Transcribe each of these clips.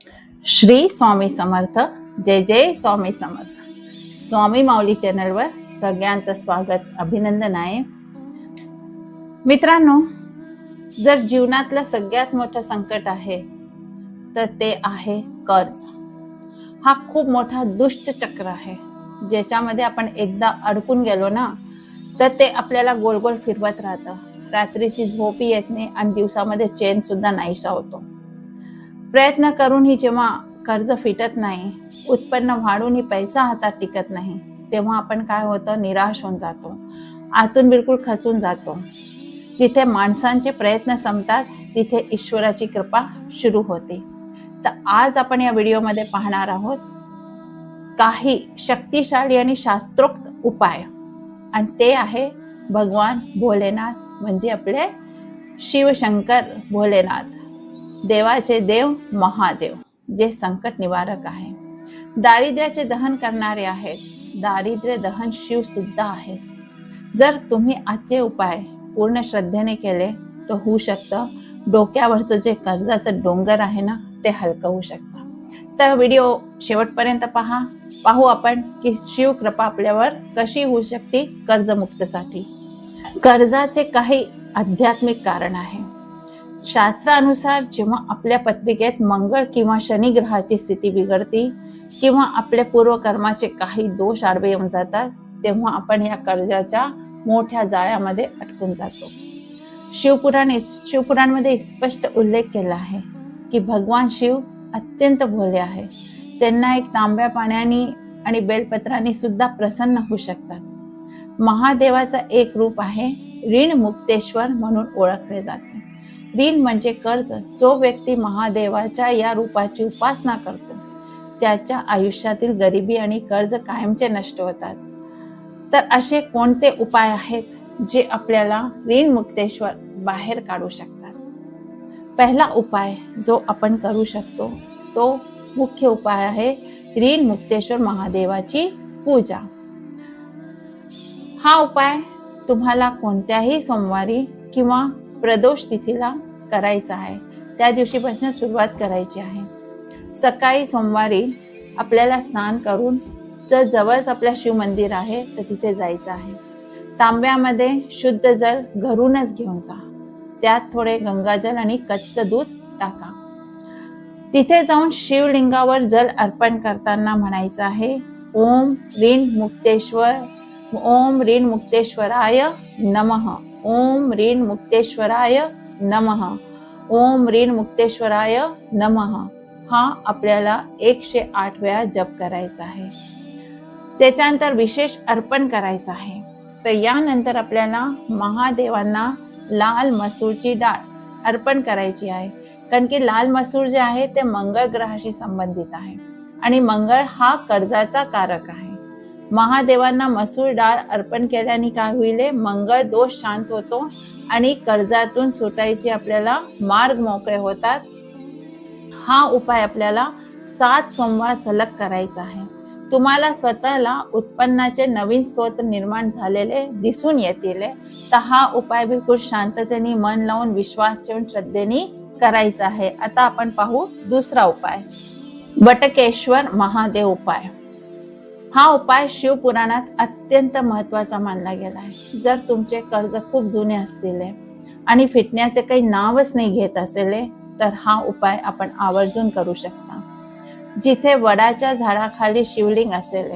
श्री स्वामी समर्थ. जय जय स्वामी समर्थ. स्वामी माऊली चॅनलवर सगळ्यांचं स्वागत, अभिनंदन आहे. मित्रांनो, जर जीवनातलं सगळ्यात मोठं संकट आहे तर ते आहे कर्ज. हा खूप मोठा दुष्ट चक्र आहे, ज्याच्यामध्ये आपण एकदा अडकून गेलो ना तर ते आपल्याला गोल गोल फिरवत राहतं. रात्रीची झोपही येत नाही आणि दिवसामध्ये चैन सुद्धा नाहीसा होतो. प्रयत्न करूनही जेव्हा कर्ज फिटत नाही, उत्पन्न वाढूनही पैसा हातात टिकत नाही, तेव्हा आपण काय होतं, निराश होऊन जातो, आतून बिलकुल खचून जातो. जिथे माणसांचे प्रयत्न संपतात तिथे ईश्वराची कृपा सुरू होते. तर आज आपण या व्हिडिओमध्ये पाहणार आहोत काही शक्तिशाली आणि शास्त्रोक्त उपाय, आणि ते आहे भगवान भोलेनाथ, म्हणजे आपले शिवशंकर भोलेनाथ, देवाचे देव महादेव, जे संकट निवारक आहे, दारिद्र्याचे दहन करणारे आहेत. दारिद्र्य दहन शिव सुद्धा आहे. जर तुम्ही आजचे उपाय पूर्ण श्रद्धेने केले तर होऊ शकतं डोक्यावरचं जे कर्जाचं डोंगर आहे ना, ते हलकं होऊ शकतं. तर व्हिडिओ शेवटपर्यंत पाहू आपण की शिव कृपा आपल्यावर कशी होऊ शकते कर्जमुक्तसाठी. कर्जाचे काही आध्यात्मिक कारण आहे. शास्त्रानुसार जेव्हा आपल्या पत्रिकेत मंगळ किंवा शनी ग्रहाची स्थिती बिघडती किंवा आपल्या पूर्वकर्माचे काही दोष आडवे येऊन जातात, तेव्हा आपण या कर्जाच्या मोठ्या जाळ्यामध्ये अटकून जातो. शिवपुराणमध्ये स्पष्ट उल्लेख केला आहे की भगवान शिव अत्यंत भोले आहे. त्यांना एक तांब्या पाण्याने आणि बेलपत्राने सुद्धा प्रसन्न होऊ शकतात. महादेवाचा एक रूप आहे ऋण मुक्तेश्वर म्हणून ओळखले जाते. ऋण म्हणजे कर्ज. जो व्यक्ती महादेवाच्या या रूपाची उपासना करतो त्याच्या आयुष्यातील गरिबी आणि कर्ज कायमचे नष्ट होतात. तर असे कोणते उपाय आहेत जे आपल्याला ऋण मुक्तेश्वर बाहेर काढू शकतात? पहिला उपाय जो आपण करू शकतो तो मुख्य उपाय आहे ऋण मुक्तेश्वर महादेवाची पूजा. हा उपाय तुम्हाला कोणत्याही सोमवारी किंवा प्रदोष तिथीला करायचा आहे. त्या दिवशीपासून सुरुवात करायची आहे. सकाळी सोमवारी आपल्याला स्नान करून जर जवळच आपल्या शिव मंदिर आहे तर तिथे जायचं आहे. तांब्यामध्ये शुद्ध जल घरूनच घेऊन जा. त्यात थोडे गंगाजल आणि कच्चं दूध टाका. तिथे जाऊन शिवलिंगावर जल अर्पण करताना म्हणायचं आहे ओम ऋण मुक्तेश्वराय नमः, ओम ऋण मुक्तेश्वराय नमः, ओम ऋण मुक्तेश्वराय नमः. हा आपल्याला 108 वेळा जप करायचा आहे. त्याच्यानंतर विशेष अर्पण करायचं आहे. तर यानंतर आपल्याला महादेवांना लाल मसूरची डाळ अर्पण करायची आहे. कारण की लाल मसूर जे आहे ते मंगळ ग्रहाशी संबंधित आहे आणि मंगळ हा कर्जाचा कारक आहे. महादेवांना मसूर डाळ अर्पण केल्याने काय होईल, मंगळ दोष शांत होतो आणि कर्जातून सुटायचे आपल्याला मार्ग मोकळे होतात. हा उपाय आपल्याला 7 सोमवार सलग करायचा आहे. तुम्हाला स्वतःला उत्पन्नाचे नवीन स्रोत निर्माण झालेले दिसून येतील. तर हा उपाय बिलकुल शांततेने, मन लावून, विश्वास ठेवून, श्रद्धेने करायचा आहे. आता आपण पाहू दुसरा उपाय, वटकेश्वर महादेव उपाय. हा उपाय शिवपुराणात अत्यंत महत्वाचा मानला गेला आहे. जर तुमचे कर्ज खूप जुने असतील आणि फिटण्याचे काही नावच नाही घेत असेल तर हा उपाय आपण आवर्जून करू शकता. जिथे वडाच्या झाडाखाली शिवलिंग असेल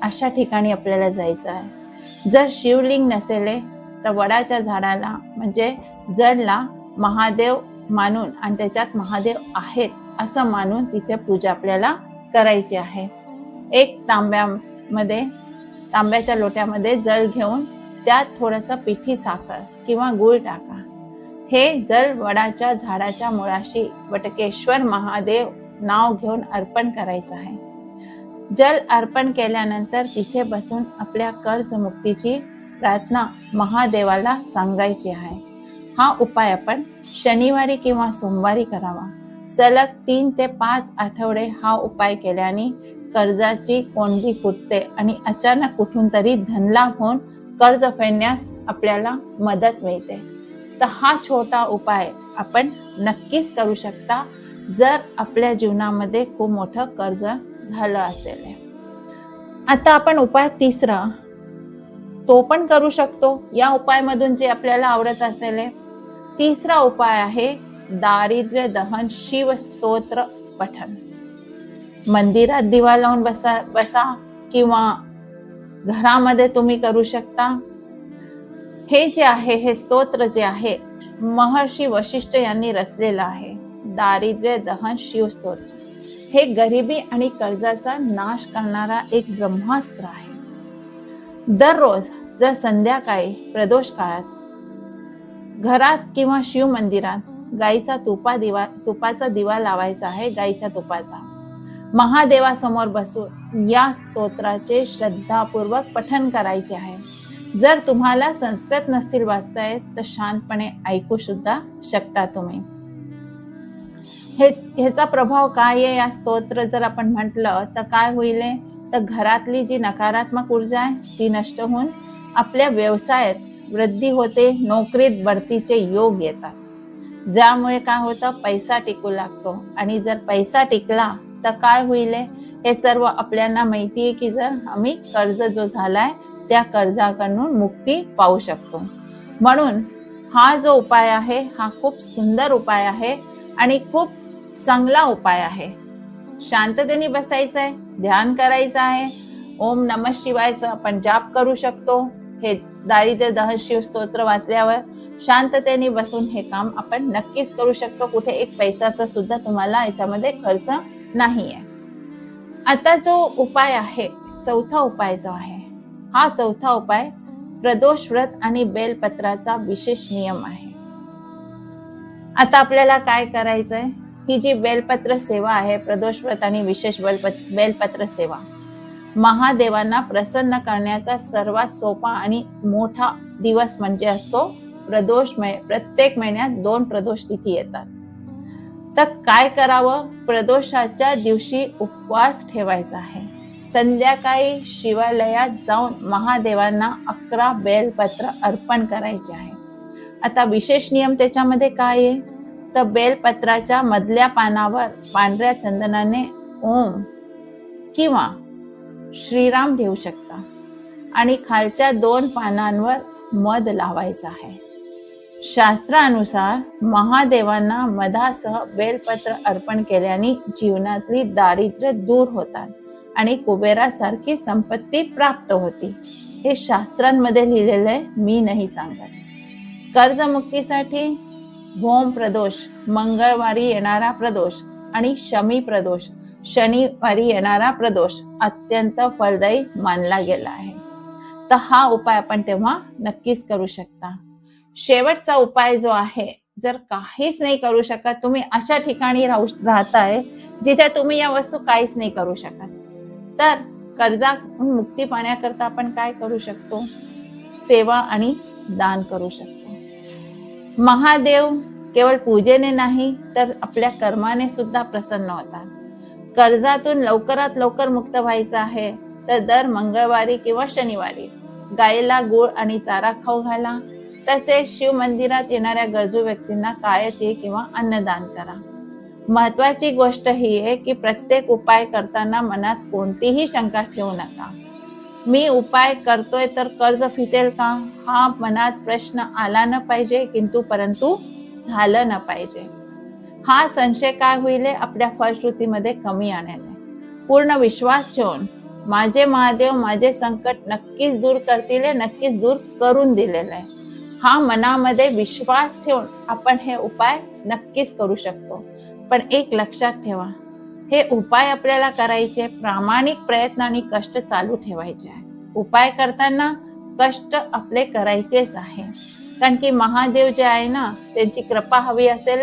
अशा ठिकाणी आपल्याला जायचं आहे. जर शिवलिंग नसेल तर वडाच्या झाडाला म्हणजे जडला महादेव मानून आणि त्याच्यात महादेव आहेत असं मानून तिथे पूजा आपल्याला करायची आहे. एक तांब्याच्या लोट्यामध्ये जल घेऊन त्यात थोडंसं पिठी साखर किंवा गूळ टाका. हे जल वडाच्या झाडाच्या मुळाशी वटकेश्वर महादेव नाव घेऊन अर्पण करायचं आहे. जल अर्पण केल्यानंतर तिथे बसून आपल्या कर्जमुक्तीची प्रार्थना महादेवाला सांगायची आहे. हा उपाय आपण शनिवारी किंवा सोमवारी करावा. सलग 3 ते 5 आठवडे हा उपाय केल्याने कर्जाची कोंडी फुटते आणि अचानक कुठून तरी धनलाभ होऊन कर्ज फेडण्यास आपल्याला मदत मिळते. तर हा छोटा उपाय आपण नक्कीच करू शकता. जर आपल्या जीवनामध्ये खूप मोठं कर्ज झालं असेल. आता आपण उपाय तिसरा तो पण करू शकतो या उपायमधून जे आपल्याला आवडत असेल. तिसरा उपाय आहे दारिद्र्य दहन शिव स्तोत्र पठण. मंदिरात दिवा लावून बसा किंवा घरामध्ये तुम्ही करू शकता. हे जे आहे हे स्तोत्र जे आहे महर्षी वशिष्ठ यांनी रचलेलं आहे. दारिद्र्य दहन शिव स्तोत्र हे गरिबी आणि कर्जाचा नाश करणारा एक ब्रह्मास्त्र आहे. दररोज जर संध्याकाळी प्रदोष काळात घरात किंवा शिव मंदिरात गाईचा तुपाचा दिवा लावायचा आहे. गाईच्या तुपाचा महादेवासमोर बसून या स्तोत्राचे श्रद्धापूर्वक पठण करायचे आहे. जर तुम्हाला संस्कृत नसतील वाचता येत तर शांतपणे ऐकू सुद्धा शकता तुम्ही. ह्याचा प्रभाव काय आहे या स्तोत्र जर आपण म्हटलं तर काय होईल तर घरातली जी नकारात्मक ऊर्जा आहे ती नष्ट होऊन आपल्या व्यवसायात वृद्धी होते. नोकरीत बढतीचे योग येतात. ज्यामुळे काय होतं पैसा टिकू लागतो आणि जर पैसा टिकला तर काय होईल हे सर्व आपल्याला माहिती आहे की जर आम्ही कर्ज जो झालाय त्या कर्जाकडून मुक्ती पाहू शकतो. म्हणून हा जो उपाय आहे हा खूप सुंदर उपाय आहे आणि खूप चांगला उपाय आहे. शांततेने बसायचं आहे, ध्यान करायचं आहे. ओम नमः शिवायचं आपण जाप करू शकतो. हे दारिद्र्य दहन शिव स्तोत्र वाचल्यावर शांततेने बसून हे काम आपण नक्कीच करू शकतो. कुठे एक पैसाचा सुद्धा तुम्हाला याच्यामध्ये खर्च नाहीये. आता जो उपाय आहे चौथा उपाय जो आहे हा चौथा उपाय प्रदोष व्रत आणि बेलपत्राचा विशेष नियम आहे. आता आपल्याला काय करायचंय ही जी बेलपत्र सेवा आहे प्रदोष व्रत आणि विशेष बेलपत्र सेवा महादेवांना प्रसन्न करण्याचा सर्वात सोपा आणि मोठा दिवस म्हणजे असतो प्रदोष. प्रत्येक महिन्यात 2 प्रदोष तिथी येतात. तर काय करावं प्रदोषाच्या दिवशी उपवास ठेवायचा आहे. संध्याकाळी शिवालयात जाऊन महादेवांना 11 बेलपत्र अर्पण करायचे आहे. आता विशेष नियम त्याच्यामध्ये काय आहे तर बेलपत्राच्या मधल्या पानावर पांढऱ्या चंदनाने ओम किंवा श्रीराम ठेवू शकता आणि खालच्या 2 पानांवर मध लावायचा आहे. शास्त्रानुसार महादेवांना मधासह बेलपत्र अर्पण केल्याने जीवनातली दारिद्र्य दूर होतात आणि कुबेरासारखी संपत्ती प्राप्त होती. हे शास्त्रांमध्ये लिहिलेलं आहे, मी नाही सांगत. कर्जमुक्तीसाठी भोम प्रदोष मंगळवारी येणारा प्रदोष आणि शमी प्रदोष शनिवारी येणारा प्रदोष अत्यंत फलदायी मानला गेला आहे. तर हा उपाय आपण तेव्हा नक्कीच करू शकता. शेवटचा उपाय जो आहे जर काहीच नाही करू शकत तुम्ही अशा ठिकाणी राहताय जिथे तुम्ही या वस्तू काहीच नाही करू शकत तर कर्जा मुक्ती पाहण्याकरता आपण काय करू शकतो सेवा आणि दान करू शकतो. महादेव केवळ पूजेने नाही तर आपल्या कर्माने सुद्धा प्रसन्न होतात. कर्जातून लवकरात लवकर मुक्त व्हायचं आहे तर दर मंगळवारी किंवा शनिवारी गायीला गुळ आणि चारा खाऊ घाला. तसेच शिव मंदिरात येणाऱ्या गरजू व्यक्तींना कायते किंवा अन्नदान करा. महत्वाची गोष्ट ही आहे की प्रत्येक उपाय करताना मनात कोणतीही शंका ठेवू नका. मी उपाय करतोय तर कर्ज फिटेल का हा मनात प्रश्न आला न पाहिजे परंतु झालं न पाहिजे. हा संशय काय होईल आपल्या फलश्रुतीमध्ये कमी आणेल. पूर्ण विश्वास ठेवून माझे महादेव माझे संकट नक्कीच दूर करतील, नक्कीच दूर करून दिलेलं आहे. हा मनामध्ये विश्वास ठेवून आपण हे उपाय नक्कीच करू शकतो. पण एक लक्षात ठेवा हे उपाय आपल्याला करायचे प्रामाणिक प्रयत्न आणि कष्ट चालू ठेवायचे आहे. उपाय करताना कष्ट आपले करायचेच आहे कारण की महादेव जे आहे ना त्यांची कृपा हवी असेल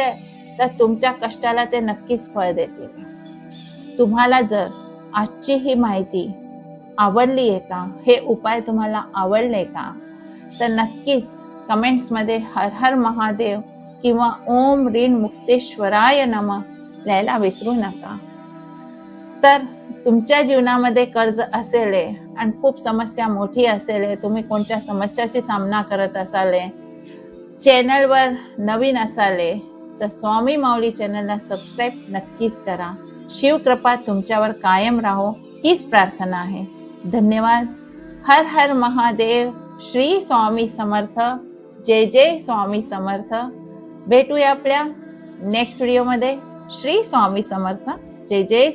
तर तुमच्या कष्टाला ते नक्कीच फळ देतील. तुम्हाला जर आजची ही माहिती आवडली आहे का हे उपाय तुम्हाला आवडले का तर नक्कीच कमेंट्स मध्ये हर हर महादेव किंवा ओम रीण मुक्तेश्वराय नमः लिहायला विसरू नका. तर तुमच्या जीवनामध्ये कर्ज असेल आणि खूप समस्या मोठी असेल तुम्ही कोणत्या समस्याशी सामना करत असाल चॅनलवर नवीन असाल तर स्वामी माऊली चॅनलला सबस्क्राईब नक्कीच करा. शिवकृपा तुमच्यावर कायम राहो हीच प्रार्थना आहे. धन्यवाद. हर हर महादेव. श्री स्वामी समर्थ. जय जय स्वामी समर्थ. भेटूया आपल्या नेक्स्ट व्हिडिओमध्ये. श्री स्वामी समर्थ. जय जय